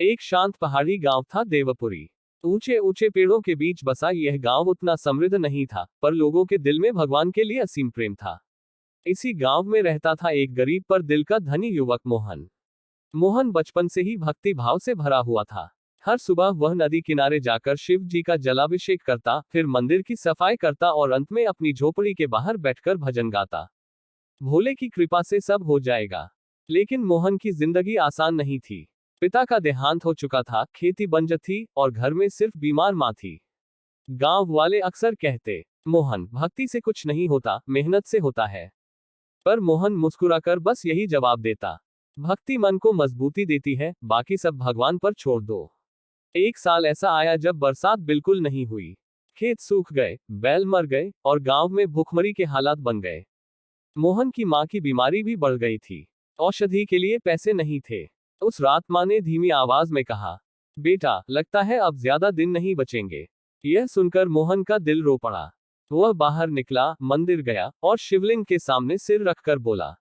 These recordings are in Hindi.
एक शांत पहाड़ी गांव था देवपुरी। ऊंचे ऊंचे पेड़ों के बीच बसा यह गांव उतना समृद्ध नहीं था, पर लोगों के दिल में भगवान के लिए असीम प्रेम था। इसी गांव में रहता था एक गरीब पर दिल का धनी युवक मोहन। मोहन बचपन से ही भक्ति भाव से भरा हुआ था। हर सुबह वह नदी किनारे जाकर शिव जी का जलाभिषेक करता, फिर मंदिर की सफाई करता और अंत में अपनी झोपड़ी के बाहर बैठकर भजन गाता। भोले की कृपा से सब हो जाएगा। लेकिन मोहन की जिंदगी आसान नहीं थी। पिता का देहांत हो चुका था, खेती बंजर थी और घर में सिर्फ बीमार मां थी। गांव वाले अक्सर कहते, मोहन, भक्ति से कुछ नहीं होता, मेहनत से होता है। पर मोहन मुस्कुराकर बस यही जवाब देता, भक्ति मन को मजबूती देती है, बाकी सब भगवान पर छोड़ दो। एक साल ऐसा आया जब बरसात बिल्कुल नहीं हुई। खेत सूख गए, बैल मर गए और गांव में भूखमरी के हालात बन गए। मोहन की मां की बीमारी भी बढ़ गई थी। औषधि के लिए पैसे नहीं थे। उस रात मां ने धीमी आवाज में कहा, बेटा, लगता है अब ज्यादा दिन नहीं बचेंगे। यह सुनकर मोहन का दिल रो पड़ा। वह बाहर निकला, मंदिर गया और शिवलिंग के सामने सिर रखकर बोला,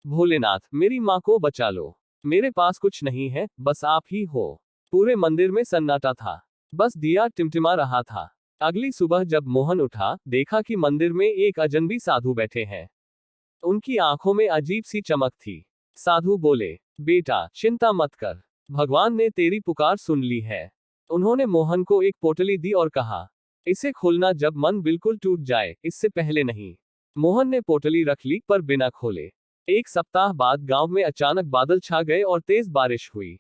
भोलेनाथ, मेरी मां को बचा लो। मेरे पास कुछ नहीं है, बस आप ही हो। पूरे मंदिर में सन्नाटा था। बस दिया टिमटिमा रहा था। अगली सुबह जब मोहन उठा, देखा कि मंदिर में एक अजनबी साधु बैठे हैं। उनकी आंखों में अजीब सी चमक थी। साधु बोले, बेटा, चिंता मत कर, भगवान ने तेरी पुकार सुन ली है। उन्होंने मोहन को एक पोटली दी और कहा, इसे खोलना जब मन बिल्कुल टूट जाए, इससे पहले नहीं। मोहन ने पोटली रख ली, पर बिना खोले। एक सप्ताह बाद गांव में अचानक बादल छा गए और तेज बारिश हुई।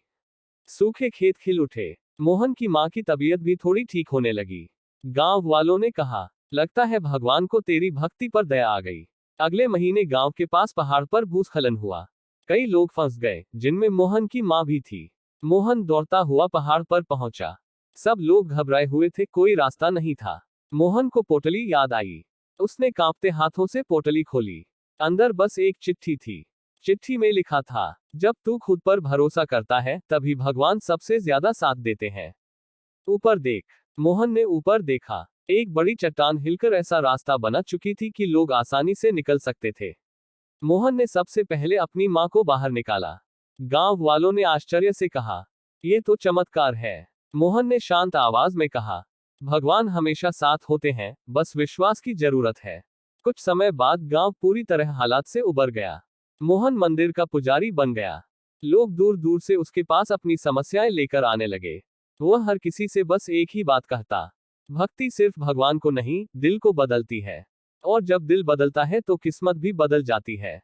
सूखे खेत खिल उठे। मोहन की मां की तबीयत भी थोड़ी ठीक होने लगी। गांव वालों ने कहा, लगता है भगवान को तेरी भक्ति पर दया आ गई। अगले महीने गांव के पास पहाड़ पर भूस्खलन हुआ। कई लोग फंस गए, जिनमें मोहन की मां भी थी। मोहन दौड़ता हुआ पहाड़ पर पहुंचा। सब लोग घबराए हुए थे, कोई रास्ता नहीं था। मोहन को पोटली याद आई। उसने कांपते हाथों से पोटली खोली। अंदर बस एक चिट्ठी थी। चिट्ठी में लिखा था, जब तू खुद पर भरोसा करता है, तभी भगवान सबसे ज्यादा साथ देते हैं। ऊपर देख। मोहन ने ऊपर देखा। एक बड़ी चट्टान हिलकर ऐसा रास्ता बना चुकी थी कि लोग आसानी से निकल सकते थे। मोहन ने सबसे पहले अपनी मां को बाहर निकाला। गांव वालों ने आश्चर्य से कहा, यह तो चमत्कार है। मोहन ने शांत आवाज में कहा, भगवान हमेशा साथ होते हैं, बस विश्वास की जरूरत है। कुछ समय बाद गांव पूरी तरह हालात से उबर गया। मोहन मंदिर का पुजारी बन गया। लोग दूर दूर से उसके पास अपनी समस्याएं लेकर आने लगे। वह हर किसी से बस एक ही बात कहता, भक्ति सिर्फ भगवान को नहीं, दिल को बदलती है। और जब दिल बदलता है तो किस्मत भी बदल जाती है।